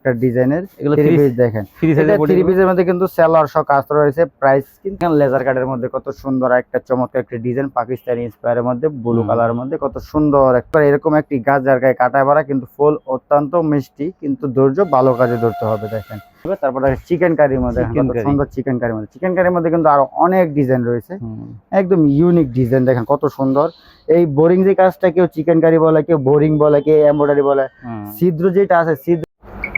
একটা ডিজাইনের এগুলো থ্রি পিস দেখেন, ফ্রি এটা সাইজের বডি থ্রি পিসের মধ্যে কিন্তু সেলার সহ কাজ রয়েছে। প্রাইস কিন্তু লেজার কাটের মধ্যে কত সুন্দর একটা চমৎকার একটা ডিজাইন, পাকিস্তানি ইন্সপায়ারের মধ্যে ব্লু কালারের মধ্যে কত সুন্দর একটা এরকম একটি গাছ যার গায়ে কাটা ভরা, কিন্তু ফুল অত্যন্ত মিষ্টি, কিন্তু ধৈর্য ভালো কাজে ধরতে হবে। দেখেন তারপর দেখেন চিকেন কারির মধ্যে কত সুন্দর চিকেন কারির মধ্যে, চিকেন কারির মধ্যে কিন্তু আরো অনেক ডিজাইন রয়েছে, একদম ইউনিক ডিজাইন। দেখেন কত সুন্দর এই বোরিং যে কাজটা, কেউ চিকেন কারি বলে, কেউ বোরিং বলে, কেউ এমব্রয়ডারি বলে, ছিদ্র যেটা আছে ছিদ্র।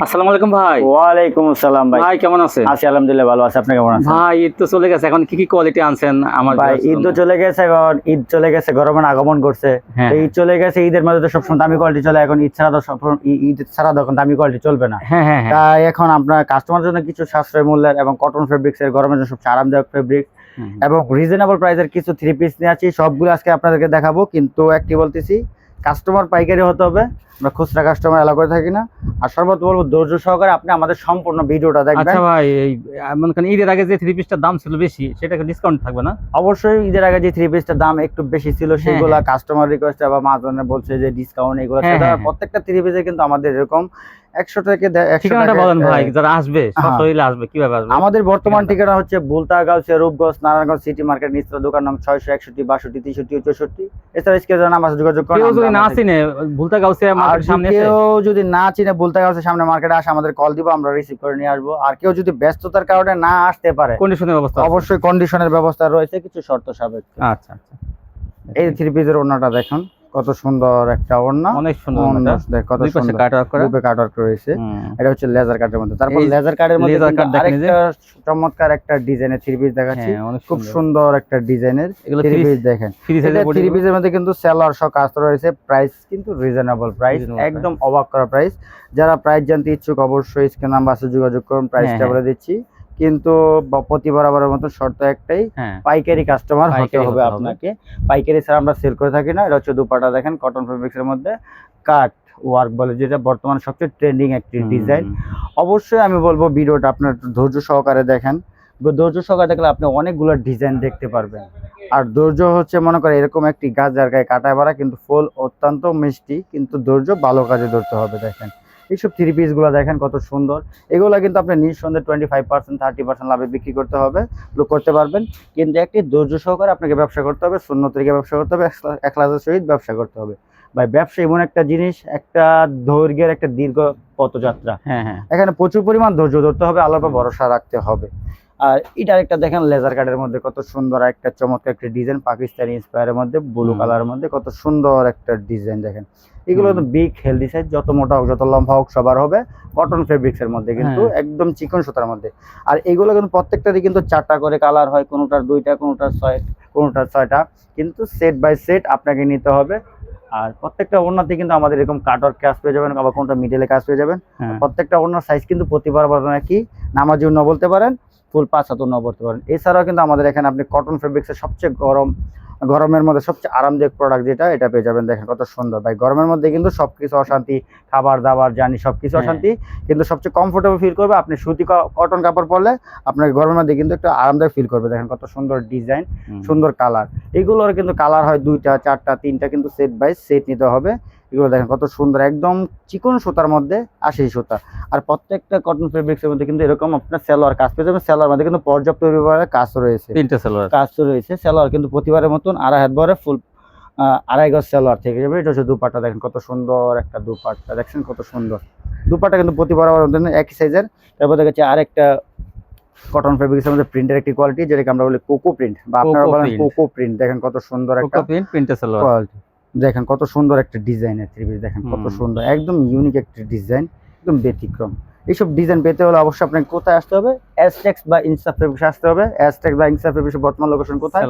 আসসালামু আলাইকুম ভাই। ওয়ালাইকুম আসসালাম ভাই। ভাই কেমন আছেন? আছি আলহামদুলিল্লাহ ভালো আছি, আপনি কেমন আছেন? ভাই ঈদ তো চলে গেছে, এখন কি কি কোয়ালিটি আনছেন আমার ভাই? ঈদ তো চলে গেছে, এখন ঈদ চলে গেছে, গরমের আগমন করছে। ঈদ চলে গেছে, ঈদের মধ্যে তো সবসময় দামি কোয়ালিটি চলে, এখন ঈদ ছাড়া তো ঈদ ছাড়া তখন দামি কোয়ালিটি চলবে না। তাই এখন আপনার কাস্টমার জন্য কিছু সাশ্রয় মূল্যের এবং কটন ফেব্রিক্স এর গরমের জন্য সবচেয়ে আরামদায়ক ফেব্রিক এবং রিজনেবল প্রাইসের কিছু থ্রি পিস নিয়ে আছি, সবগুলো আজকে আপনাদেরকে দেখাবো। কিন্তু একটি বলতেছি, কাস্টমার পাইকারি হতে হবে, আমরা খুচরা কাস্টমার এলাকা করে থাকি না। আর সর্বত বলবো ধৈর্য সহকারে আপনি আমাদের সম্পূর্ণ ভিডিওটা দেখবেন। আচ্ছা ভাই, এই মনে করেন ঈদের আগে যে থ্রি পিসটার দাম ছিল বেশি, সেটাকে ডিসকাউন্ট থাকবে না? অবশ্যই ঈদের আগে যে থ্রি পিসটার দাম একটু বেশি ছিল, সেগুলা কাস্টমার রিকোয়েস্ট বা মাঝখানে বলছে যে ডিসকাউন্ট, এগুলো প্রত্যেকটা থ্রি পিসে কিন্তু আমাদের এরকম 100 থেকে 100 টাকা বলেন ভাই, যারা আসবে সশরীরে আসবে কিভাবে আসবে? আমাদের বর্তমান ঠিকানা হচ্ছে বুলতাগাউসিয়া, রূপগঞ্জ, নারায়ণগঞ্জ সিটি মার্কেট, নিচতলা, দোকান নং 661, 62, 63 ও 64। এছাড়া স্ক্রিনে নাম্বার আছে, যোগাযোগ করুন। কেউ যদি না চিনে বুলতাগাউসিয়া মার্কেটের সামনে এসে, কেউ যদি না চিনে বুলতাগাউসিয়ার সামনে মার্কেটে আসে, আমাদের কল দিব, আমরা রিসিভ করে নিয়ে আসবো। আর কেউ যদি ব্যস্ততার কারণে না আসতে পারে, কন্ডিশনের ব্যবস্থা অবশ্যই কন্ডিশনের ব্যবস্থা রয়েছে, কিছু শর্ত সাপেক্ষে। আচ্ছা আচ্ছা। এই থ্রি পিসের ওড়নাটা দেখুন, কত সুন্দর একটা ওড়না, অনেক সুন্দর, কত সুন্দর কাটওয়ার্ক রয়েছে। এটা হচ্ছে লেজার কাটের মধ্যে। তারপর লেজার কাটের মধ্যে আরেকটা চমৎকার একটা ডিজাইনের থ্রি পিস দেখাচ্ছি, খুব সুন্দর একটা ডিজাইনের থ্রি পিস দেখেন। থ্রি পিসের মধ্যে কিন্তু সেলার সহ কাজ রয়েছে। প্রাইস কিন্তু রিজনেবল প্রাইস, একদম অবাক করা প্রাইস। যারা প্রাইস জানতে ইচ্ছুক অবশ্যই স্ক্রিন নাম্বার আছে, যোগাযোগ করুন, প্রাইসটা বলে দিচ্ছি। কিন্তু প্রতি বরাবরের মতো শর্ত একটাই, পাইকারি কাস্টমার হতে হবে আপনাকে। পাইকারি ছাড়া আমরা সেল করে থাকি না। এটা হচ্ছে দুপাটা দেখেন, কটন ফেব্রিক্স এর মধ্যে কাট ওয়ার্ক বলে, যেটা বর্তমানে সবচেয়ে ট্রেন্ডিং একটি ডিজাইন। অবশ্যই আমি বলবো ভিডিওটা আপনার ধৈর্য সহকারে দেখেন। ধৈর্য সহকারে দেখলে আপনি অনেকগুলো ডিজাইন দেখতে পারবেন। আর ধৈর্য হচ্ছে মনে করে এরকম একটি গাছ যার গায়ে কাটায় ভরা, কিন্তু ফুল অত্যন্ত মিষ্টি, কিন্তু ধৈর্য ভালো কাজে ধরতে হবে। দেখেন এইসব থ্রি পিস গুলো দেখেন কত সুন্দর। এগুলো কিন্তু আপনি নিঃসন্দেহে 25%, 30% লাভে বিক্রি করতে পারবেন। কিন্তু একটি ধৈর্য সহকারে আপনাকে ব্যবসা করতে হবে, শূন্য থেকে ব্যবসা করতে হবে, একলাসের সহিত ব্যবসা করতে হবে। ভাই ব্যবসা এমন একটা জিনিস, একটা দৈর্ঘ্যের একটা দীর্ঘ পথযাত্রা। এখানে প্রচুর পরিমাণ ধৈর্য ধরতে হবে, আল্লাহর উপর ভরসা রাখতে হবে। আর এটা একটা দেখেন লেজার কাটের মধ্যে কত সুন্দর একটা চমৎকার একটা ডিজাইন, পাকিস্তানি ইন্সপায়ারের মধ্যে ব্লু কালারের মধ্যে কত সুন্দর একটা ডিজাইন। দেখেন এগুলো তো বিগ হেলদি সাইজ, যত মোটা হোক যত লম্বা হোক সবার হবে। কটন ফেব্রিক্স এর মধ্যে কিন্তু একদম চিকন সুতার মধ্যে। আর এগুলো কিন্তু প্রত্যেকটারই কিন্তু 4টা করে কালার হয়, কোনোটার 2টা, কোনোটার 6, কোনোটার 6টা, কিন্তু সেট বাই সেট আপনাকে নিতে হবে। আর প্রত্যেকটা ওড়নাতে কিন্তু আমাদের এরকম কাটওয়ার্ক কাজ পেয়ে যাবেন, আবার কোনটা মিডলে কাজ পেয়ে যাবেন। প্রত্যেকটা ওড়নার সাইজ কিন্তু প্রতিবার কি নামাজি ওড়না বলতে পারেন, ফুল 5 হাত ওড়না বলতে পারেন। এছাড়াও কিন্তু আমাদের এখানে আপনি কটন ফেব্রিক্সের সবচেয়ে গরমের মধ্যে সবচেয়ে আরামদায়ক প্রোডাক্ট যেটা, এটা পেয়ে যাবেন। দেখেন কত সুন্দর। ভাই গরমের মধ্যে কিন্তু সবকিছু অশান্তি, খাবার দাবার জানি সবকিছু অশান্তি, কিন্তু সবচেয়ে কমফোর্টেবল ফিল করবে আপনি সুতি কটন কাপড় পরলে। আপনার গরমের মধ্যে কিন্তু একটা আরামদায়ক ফিল করবে। দেখেন কত সুন্দর ডিজাইন, সুন্দর কালার। এগুলোর কিন্তু কালার হয় 2টা, 4টা, 3টা, কিন্তু সেট বাই সেট নিতে হবে। এগুলো দেখেন কত সুন্দর, একদম চিকন সুতার মধ্যে 80 সুতা। আর প্রত্যেকটা কটন ফেব্রিক্সের মধ্যে কিন্তু এরকম আপনার সেলোয়ার কাজ পেয়ে যাবেন। সেলোয়ার মধ্যে কিন্তু পর্যাপ্ত পরিমাণে কাজ রয়েছে, 3টা সেলোয়ার কাজ রয়েছে। সেলোয়ার কিন্তু প্রতিবারের মতন 2.5 হাত বড় ফুল 2.5 গজ সেলোয়ার থেকে যাবে। এটা হচ্ছে দুপাট্টা, দেখেন কত সুন্দর একটা দুপাট্টা, দেখছেন কত সুন্দর দুপাট্টা, কিন্তু প্রতিবার একই সাইজের। তারপর দেখেছি আরেকটা কটন ফেব্রিক্সের মধ্যে প্রিন্টের একটি কোয়ালিটি, যেটাকে আমরা বলি কোকো প্রিন্ট বা আপনারা বলেন কোকো প্রিন্ট। দেখেন কত সুন্দর একটা প্রিন্টের সেলোয়ার কোয়ালিটি, দেখেন কত সুন্দর একটা ডিজাইনের থ্রি পিস, দেখেন কত সুন্দর, একদম ইউনিক একটা ডিজাইন, একদম ব্যতিক্রম। এইসব ডিজাইন পেতে হলে অবশ্যই আপনাকে কোথায় আসতে হবে? অ্যাজটেক্স বা ইনসাফ ফেব্রিক্স আসতে হবে। অ্যাজটেক্স বা ইনসাফ ফেব্রিক্সের বর্তমান লোকেশন কোথায়?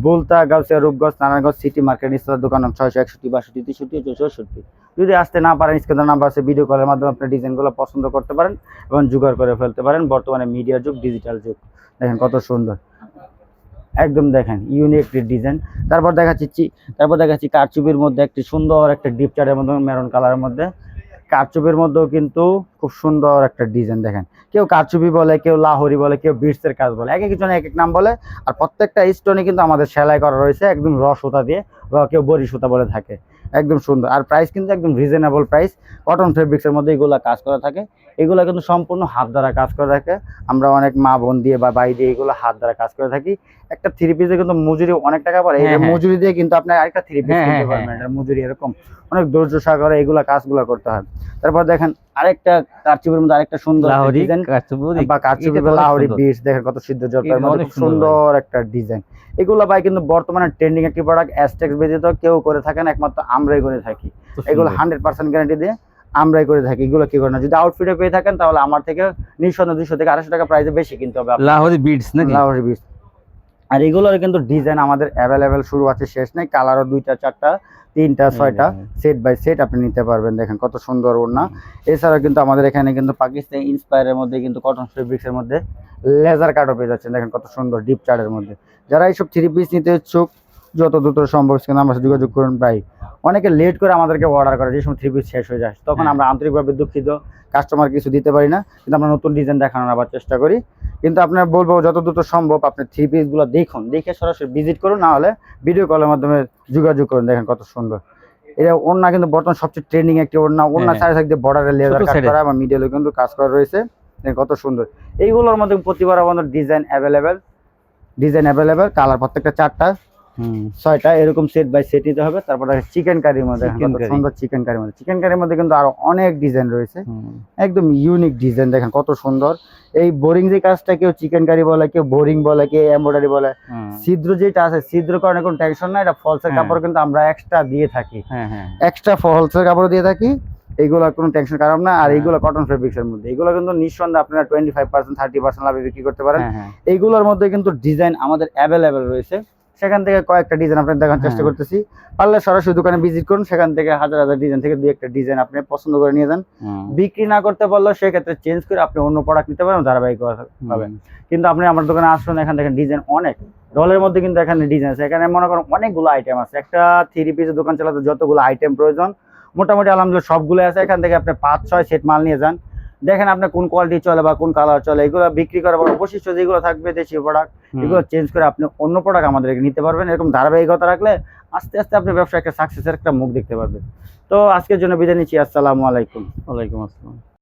বুলতাগাউসিয়া, রূপগঞ্জ, নারায়ণগঞ্জ সিটি মার্কেট, নিচতলা, দোকান নং 661, 62, 63 ও 64। যদি আসতে না পারেন, স্ক্রিনের নাম্বার আছে, ভিডিও কলের মাধ্যমে আপনি ডিজাইনগুলো পছন্দ করতে পারেন এবং জোগাড় করে ফেলতে পারেন। বর্তমানে মিডিয়া যুগ, ডিজিটাল যুগ। দেখেন কত সুন্দর, একদম দেখেন ইউনিক একটি ডিজাইন। তারপর দেখাচ্ছি কারচুপির মধ্যে একটি সুন্দর একটা ডিপ চারের মধ্যে মেরুন কালারের মধ্যে, কারচুপির মধ্যেও কিন্তু খুব সুন্দর একটা ডিজাইন। দেখেন কেউ কারচুপি বলে, কেউ লাহোরি বলে, কেউ বিটসের কাজ বলে, এক একজন এক এক নাম বলে। আর প্রত্যেকটা স্টোনে কিন্তু আমাদের সেলাই করা রয়েছে একদম র সুতা দিয়ে, বা কেউ বড়ি সুতা বলে থাকে। একদম সুন্দর। আর প্রাইস কিন্তু একদম রিজনেবল প্রাইস, কটন ফেব্রিক্সের মধ্যে এগুলা কাজ করা থাকে। এগুলা কিন্তু সম্পূর্ণ হাত দ্বারা কাজ করে থাকে। আমরা অনেক মা বোন দিয়ে বা বাই দিয়ে এগুলো হাত দ্বারা কাজ করে থাকি। একটা থ্রি পিসে কিন্তু মজুরি অনেক টাকা পড়ে, এই মজুরি দিয়ে কিন্তু আপনি আরেকটা থ্রি পিস কিনতে পারবেন। এটা মজুরি এরকম অনেক ধৈর্য সহকারে এগুলা কাজগুলো করতে হয়। তারপর দেখেন আরেকটা কারচুপির মধ্যে আরেকটা সুন্দর ডিজাইন বা কারচুপি বা লাহোরি বিটস, দেখেন কত সিদ্ধ জলপাইয়ের মধ্যে খুব সুন্দর একটা ডিজাইন। এগুলো ভাই কিন্তু বর্তমানে ট্রেন্ডিং একটি প্রোডাক্ট, অ্যাস্টেক্স ব্যতীত কেউ করে থাকে না, একমাত্র আমরাই করে থাকি। এগুলো 100% গ্যারান্টি দিয়ে আমরাই করে থাকি। এগুলো কি করে না, যদি আউটফিটে পেয়ে থাকেন তাহলে আমার থেকে নিঃসন্দেহে 200 থেকে 250 টাকা প্রাইসে বেশি কিনতে হবে। লাহোরি বিটস নাকি? লাহোরি বিটস। আর এগুলোর কিন্তু ডিজাইন আমাদের অ্যাভেলেবেল, শুরু আছে শেষ নেই। কালারও 2টা 4টা 3টা 6টা সেট বাই সেট আপনি নিতে পারবেন। দেখেন কত সুন্দর ওড়না। এছাড়াও কিন্তু আমাদের এখানে কিন্তু পাকিস্তানি ইন্সপায়ারের মধ্যে কিন্তু কটন ফেব্রিক্সের মধ্যে লেজার কাটও পেয়ে যাচ্ছেন। দেখেন কত সুন্দর ডিপ চার্টের মধ্যে। যারা এইসব থ্রি পিস নিতে ইচ্ছুক যত দ্রুত সম্ভব কিন্তু আমার সাথে যোগাযোগ করুন ভাই। অনেকে লেট করে আমাদেরকে অর্ডার করে, যে সময় থ্রি পিস শেষ হয়ে যায় তখন আমরা আন্তরিকভাবে দুঃখিত, কাস্টমার কিছু দিতে পারি না, কিন্তু আমরা নতুন ডিজাইন দেখানোর আবার চেষ্টা করি। কিন্তু আপনার বলবো যত দ্রুত সম্ভব আপনি থ্রি পিস গুলো দেখুন, দেখে সরাসরি ভিজিট করুন, না হলে ভিডিও কলের মাধ্যমে যোগাযোগ করুন। দেখেন কত সুন্দর এটা ওড়না, কিন্তু বর্তমান সবচেয়ে ট্রেন্ডিং একটি ওড়না। ওড়না সাইড থাকতে বর্ডারে লেজার কাট করা এবং মিডলে কিন্তু কাজ করা রয়েছে। দেখেন কত সুন্দর। এইগুলোর মধ্যে প্রতিবার আমাদের ডিজাইন অ্যাভেলেবেল, কালার প্রত্যেকটা 4টা 6টা এরকম সেট বাই সেট নিতে হবে। তারপর চিকেন কারির মধ্যে সুন্দর চিকেন কারির মধ্যে কিন্তু আরো অনেক ডিজাইন রয়েছে, একদম ইউনিক ডিজাইন। দেখেন কত সুন্দর। এই বোরিং যে কাজটা কেউ চিকেন কারি বলে, কেউ বোরিং বলে, কেউ এমব্রয়ডারি বলে, ছিদ্র যেটা আছে ছিদ্র কারণে কোনো টেনশন নাই। এটা ফলসের কাপড় কিন্তু আমরা এক্সট্রা দিয়ে থাকি, এক্সট্রা ফলসের কাপড় দিয়ে থাকি। এইগুলো কোনো টেনশন কারণ না। আর এইগুলো কটন ফেব্রিক্সের মধ্যে, এগুলো কিন্তু নিঃসন্দেহে আপনারা 25% 30% লাভে বিক্রি করতে পারেন। এইগুলোর মধ্যে কিন্তু ডিজাইন আমাদের অ্যাভেলেবেল রয়েছে। সেখান থেকে কয়েকটা ডিজাইন আপনার দেখার চেষ্টা করতেছি। পারলে সরাসরি দোকানে ভিজিট করুন, সেখান থেকে হাজার হাজার ডিজাইন থেকে 2-1টা ডিজাইন আপনি পছন্দ করে নিয়ে যান। বিক্রি না করতে পারলেও সেক্ষেত্রে চেঞ্জ করে আপনি অন্য প্রোডাক্ট নিতে পারেন, ধারাবাহিক পাবেন। কিন্তু আপনি আমার দোকানে আসুন, এখান থেকে ডিজাইন অনেক রলের মধ্যে কিন্তু এখানে ডিজাইন আছে। এখানে মনে করেন অনেকগুলো আইটেম আছে। একটা থ্রি পিসের দোকান চালাতে যতগুলো আইটেম প্রয়োজন মোটামুটি আলহামদুলিল্লাহ সবগুলো আছে। এখান থেকে আপনি 5-6 সেট মাল নিয়ে যান, দেখেন আপনার কোন কোয়ালিটি চলে বা কোন কালার চলে। এগুলো বিক্রি করার পর অবশিষ্ট যেগুলো থাকবে দেশি প্রোডাক্ট, এগুলো চেঞ্জ করে আপনি অন্য প্রোডাক্ট আমাদেরকে নিতে পারবেন। এরকম ধারাবাহিকতা রাখলে আস্তে আস্তে আপনি ব্যবসা একটা সাকসেসের একটা মুখ দেখতে পারবেন। তো আজকের জন্য বিদায় নিচ্ছি। আসসালামু আলাইকুম। ওয়ালাইকুম আসসালাম।